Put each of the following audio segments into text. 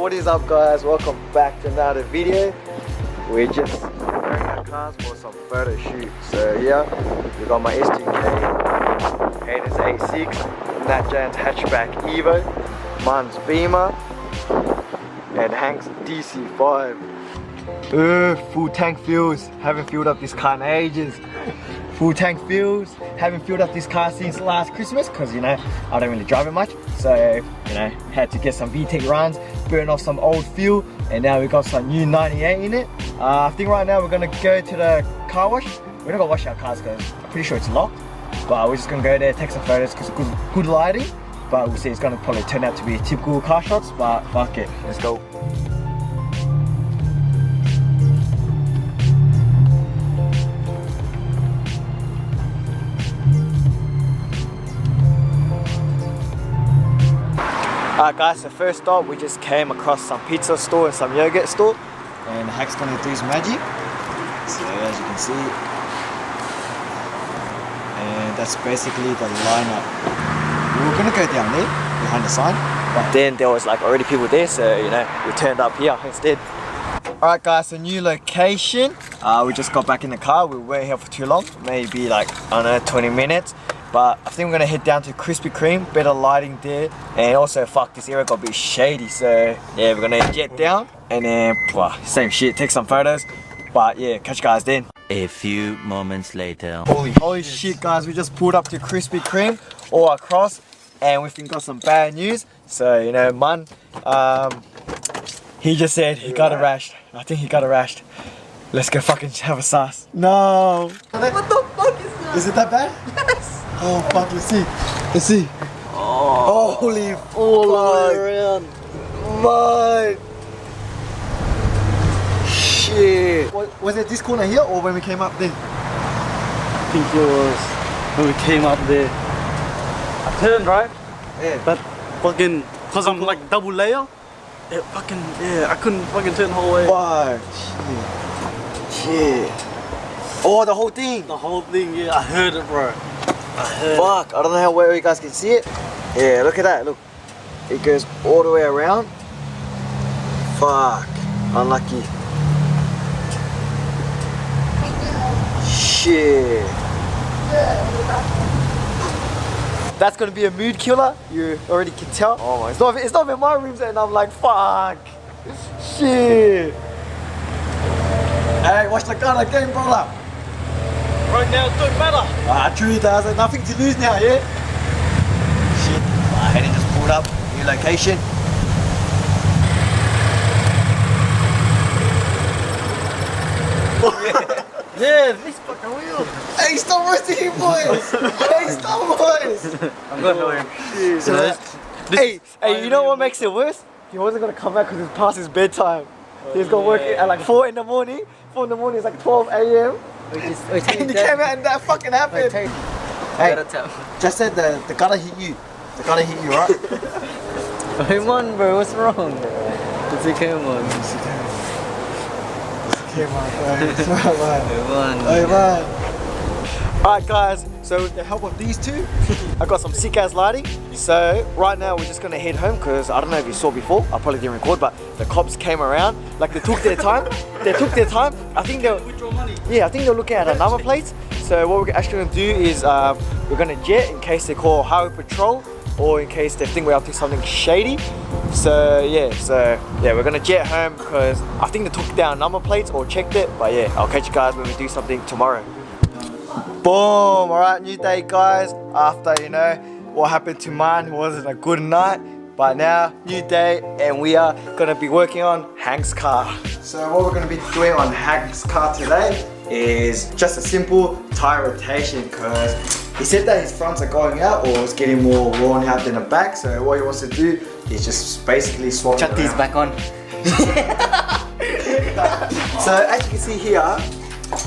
What is up, guys? Welcome back to another video. We're just preparing our cars for some photo shoot. So here we got my S2K, Hayden's A6, Nat Jan's hatchback Evo, mine's Beamer, and Hank's DC5. Full tank fuels. Haven't filled up this car in ages. Full tank fuels. Haven't filled up this car since last Christmas because, you know, I don't really drive it much. So, you know, had to get some VTEC runs, burn off some old fuel, and now we got some new 98 in it. I think right now we're gonna go to the car wash. We're not gonna wash our cars because I'm pretty sure it's locked. But we're just gonna go there, take some photos because good lighting. But we'll see, it's gonna probably turn out to be typical car shots, but fuck it, let's go. Alright guys, so first up we just came across some pizza store and some yogurt store, and Hack's gonna do his magic. So as you can see, and that's basically the lineup. We were gonna go down there behind the sign, but then there was like already people there, so you know, we turned up here instead. Alright guys, so new location. We just got back in the car. We weren't here for too long, maybe like, I don't know, 20 minutes. But I think we're gonna head down to Krispy Kreme, better lighting there. And also, fuck, this area got a bit shady. So yeah, we're gonna jet down and then, same shit, take some photos. But yeah, catch you guys then. A few moments later. Holy shit guys, we just pulled up to Krispy Kreme all across and we've got some bad news. So, you know, man, he just said he got arrested. I think he got arrested. Let's go fucking have a sauce. No. What the fuck is that? Is it that bad? Yes. Oh fuck, let's see. Let's see. Oh, holy all fuck. around. Man. Shit. Was it this corner here or when we came up there? I think it was when we came up there. I turned right, Yeah. but fucking, cause I'm like double layer. It fucking, yeah, I couldn't fucking turn the whole way. Fuck. Shit. Oh, the whole thing. The whole thing, yeah, I heard it, bro. I heard Fuck, I don't know how well you guys can see it. Yeah, look at that, look. It goes all the way around. Fuck, unlucky. Shit. That's gonna be a mood killer, you already can tell. Oh my, it's not in my rooms and I'm like, fuck. Shit. Hey, watch the gun again, brother. Right now it don't matter. True it does, nothing to lose now, yeah? Shit, Hayden just pulled up, new location. Yeah, this fucking wheel. Hey, stop roasting him, boys! Hey, stop, boys! I'm gonna him. So hey, you know what makes it worse? He wasn't gonna come back because it's past his bedtime. He's gonna work at like 4 in the morning. 4 in the morning is like 12 a.m. And he came out and that fucking happened. Hey, just said the gutter hit you. The gutter hit you, right? Come on, bro, what's wrong? It's a come on. Come on, bro. Come on. Hey, man. Alright guys, so with the help of these two, I got some sick ass lighting. So right now we're just gonna head home because I don't know if you saw before, I probably didn't record, but the cops came around, like they took their time. They took their time. I think they withdraw money. Yeah, I think they're looking at a number plates. So what we're actually gonna do is we're gonna jet in case they call highway patrol or in case they think we're up to something shady. So yeah, we're gonna jet home because I think they took down number plates or checked it. But yeah, I'll catch you guys when we do something tomorrow. Boom! Alright, new day guys. After, you know, what happened to mine wasn't a good night. But now, new day and we are gonna be working on Hank's car. So what we're gonna be doing on Hank's car today is just a simple tire rotation because he said that his fronts are going out or it's getting more worn out than the back. So what he wants to do is just basically swap Chuck these back on. So as you can see here,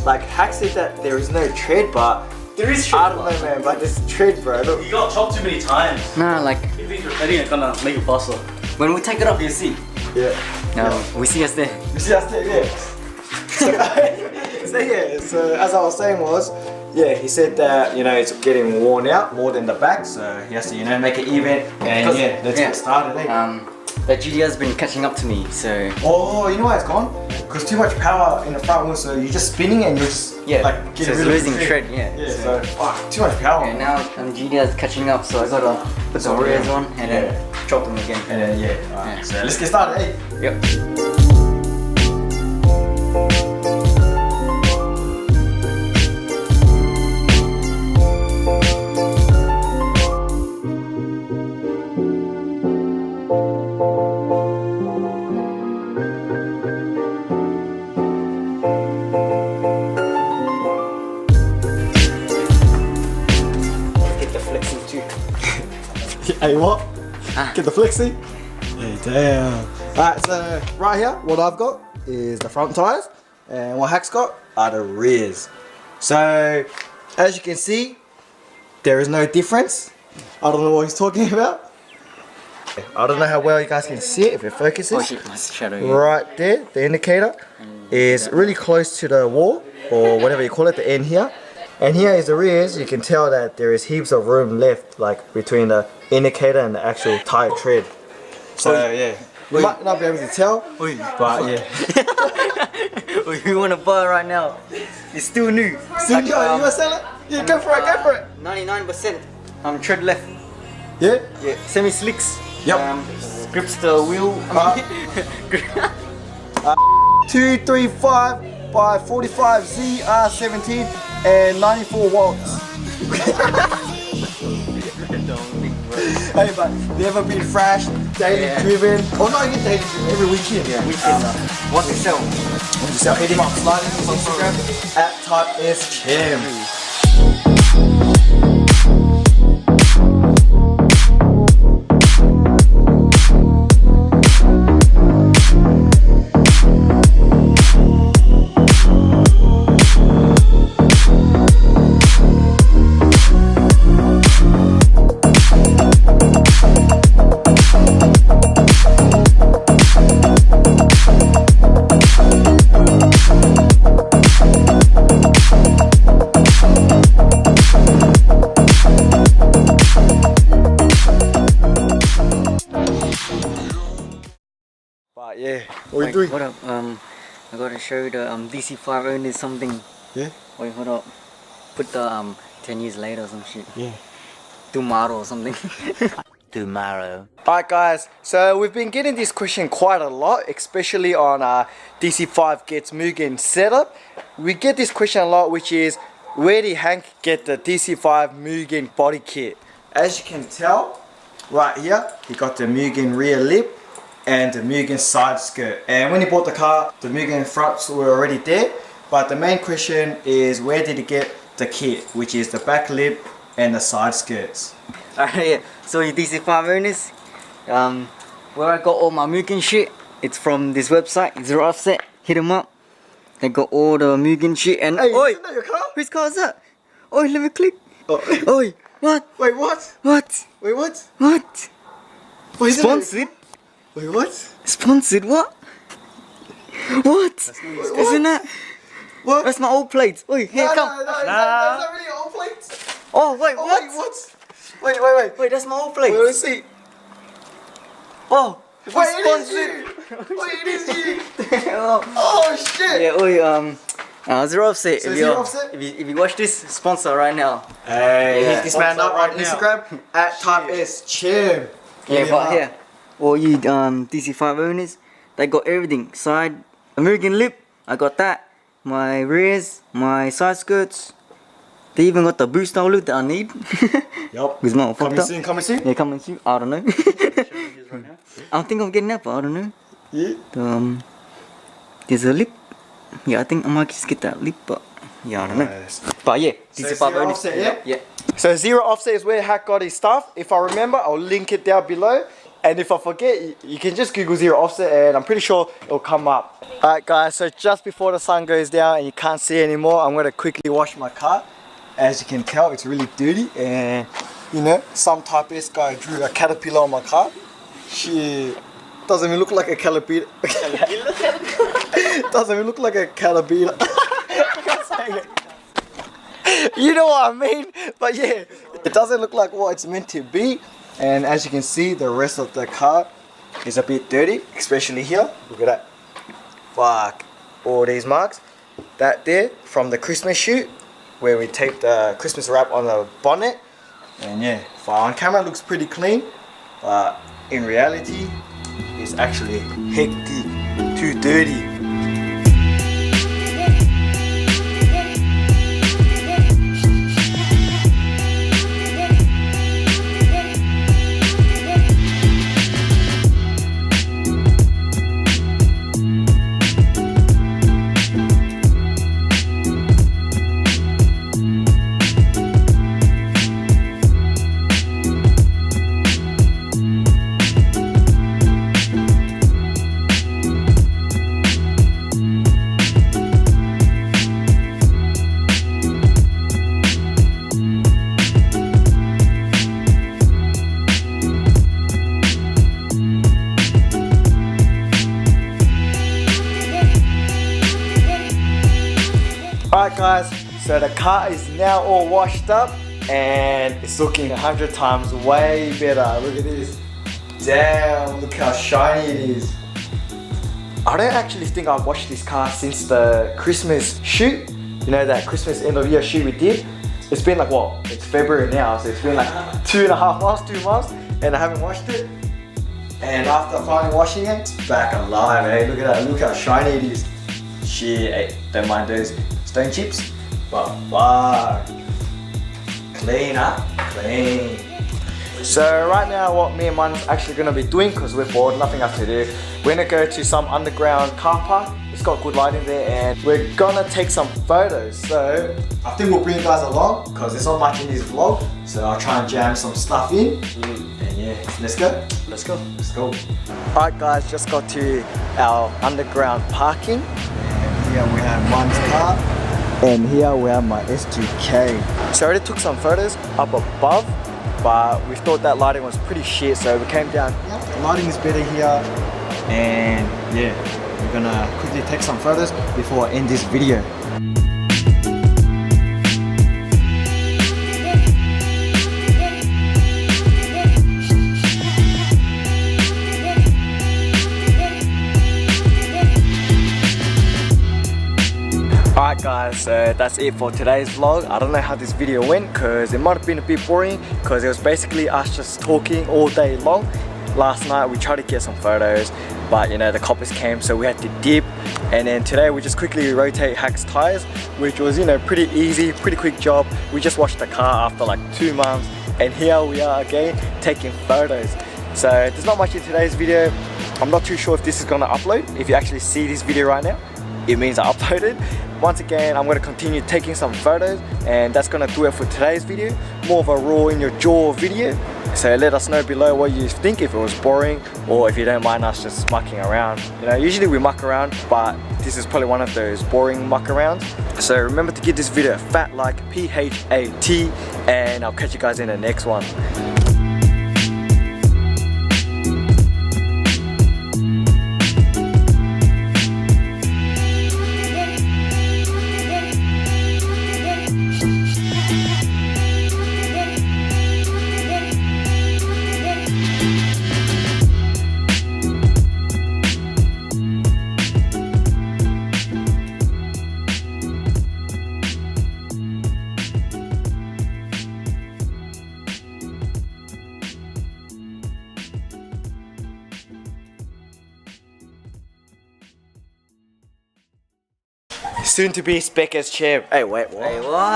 like Hack said that there is no tread, but There is tread. I don't know, man, but there's tread, bro. Look. You got chopped too many times. Nah, like If he's repeating it, gonna make it faster. when we take it off, you see. Yeah. No, we see us there. You see, that's it, yeah. So as I was saying was, yeah, he said that, you know, it's getting worn out more than the back, so he has to, you know, make it even, and yeah, let's get started, eh? the GDR's been catching up to me, so Oh, you know why it's gone? Because too much power in the front wheel, so you're just spinning and you're just yeah, like so getting it's rid of losing the tread. Yeah. Yeah, so fuck, too much power. And now GDR's catching up, so I gotta put the rears on and then drop them again. And then yeah, alright. So let's get started, eh? Yep. Hey, what? Get the flexi? Hey, damn. Alright, so right here, what I've got is the front tires, and what Hack's got are the rears. So, as you can see, there is no difference. I don't know what he's talking about. I don't know how well you guys can see it if it focuses. Oh shit, my shadow here. Right there, the indicator is really close to the wall, or whatever you call it, the end here. And here is the rears. You can tell that there is heaps of room left, like between the indicator and the actual tire tread. So yeah, you might not be able to tell, but yeah. Oh, you wanna buy it right now? It's still new. So you wanna sell it? Yeah, go for it, go for it. 99% tread left. Yeah? Yeah, semi slicks. Yep. Grips the wheel. 235 by 45 ZR17 and 94 watts. Hey, but they ever been thrashed, daily driven. Oh, not even daily driven, every weekend. Yeah, weekend. What they sell? What you sell? Hit him up, slide in his Instagram at types. But yeah, what are you doing? Hold up, I gotta show you the DC5 only something. Yeah? Wait, hold up. Put the 10 years later or some shit. Yeah. Tomorrow or something. Tomorrow. Alright guys, so we've been getting this question quite a lot, especially on DC5 gets Mugen setup. We get this question a lot, which is, where did Hank get the DC5 Mugen body kit? As you can tell, right here, he got the Mugen rear lip and the Mugen side skirt. And when he bought the car, the Mugen fronts were already there. But the main question is, where did he get the kit, which is the back lip and the side skirts? Alright, yeah. So your DC5 owners, where I got all my Mugen shit, it's from this website, Zero Offset. Hit them up. They got all the Mugen shit and Hey, oi, isn't that your car? whose car is that? Oi, let me click. Oh. Oi, what? Wait, what? What? Wait, what? What? Wait, isn't that your- Sponsored? Wait, what? Sponsored? What? What? Isn't that? What? That's my old plates. Oi, here, No, come. no, no, that's not really old plates. Oh, wait, Oh, what? wait, what? Wait. Wait, that's my old Wait, plates. let's see. Oh, Wait, it is you. Wait, it is you. oh. Oh, shit. Yeah, oi, Zero Offset. So if Zero you- Offset? If you watch this, sponsor right now. Hey, Yeah. hit this man up on Instagram at types. Yeah, but here, all you DC5 owners, they got everything. Side American lip, I got that. My rears, my side skirts. They even got the boost style look that I need. Yup. With my fucked up. Coming soon. Yeah, coming soon. I don't know. I think I'm getting that, but I don't know. Yeah. There's a lip. Yeah, I think I might just get that lip, but yeah, I don't know. Nice. But yeah, So DC5 Zero owners. Offset, yeah? Yeah. So Zero Offset is where Hack got his stuff. If I remember, I'll link it down below. And if I forget, you can just Google Zero Offset and I'm pretty sure it'll come up. Alright guys, so just before the sun goes down and you can't see anymore, I'm going to quickly wash my car. As you can tell, it's really dirty and you know, some type S guy drew a caterpillar on my car. Shit, doesn't even look like a caterpillar. Doesn't even look like a caterpillar. You know what I mean? But yeah, it doesn't look like what it's meant to be. And as you can see, the rest of the car is a bit dirty, especially here. Look at that. Fuck. All these marks. That there from the Christmas shoot where we taped the Christmas wrap on the bonnet. And yeah, on camera it looks pretty clean, but in reality it's actually hectic, too dirty. Alright guys, so the car is now all washed up and it's looking 100 times way better. Look at this. Damn, look how shiny it is. I don't actually think I've washed this car since the Christmas shoot. You know, that Christmas end of year shoot we did. It's been like what? It's February now, so it's been like 2.5 months, 2 months, and I haven't washed it. And after finally washing it, it's back alive, eh? Look at that, look how shiny it is. Shit, eh, don't mind those stone chips, but fuck, clean up, clean. So right now what me and Man's actually gonna be doing, because we're bored, nothing else to do, we're gonna go to some underground car park. It's got good lighting there and we're gonna take some photos. So I think we'll bring you guys along because there's not much in this vlog, so I'll try and jam some stuff in. And yeah, let's go. Let's go. Let's go. Alright guys, just got to our underground parking. And here we have Man's car. And here we have my S2K. So I already took some photos up above, but we thought that lighting was pretty shit, so we came down here. The lighting is better here. And yeah, we're gonna quickly take some photos before I end this video. Alright guys, so that's it for today's vlog. I don't know how this video went because it might have been a bit boring because it was basically us just talking all day long. Last night we tried to get some photos, but you know the coppers came, so we had to dip. And then today we just quickly rotate Hack's tires, which was, you know, pretty easy, pretty quick job. We just washed the car after like 2 months and here we are again taking photos. So there's not much in today's video. I'm not too sure if this is gonna upload. If you actually see this video right now, it means I uploaded. Once again, I'm going to continue taking some photos and that's going to do it for today's video. More of a raw in your jaw video. So let us know below what you think, if it was boring or if you don't mind us just mucking around. You know, usually we muck around, but this is probably one of those boring muck arounds. So remember to give this video a fat like, P-H-A-T, and I'll catch you guys in the next one. Soon to be Specker's chair. Hey, wait, what? Hey, what?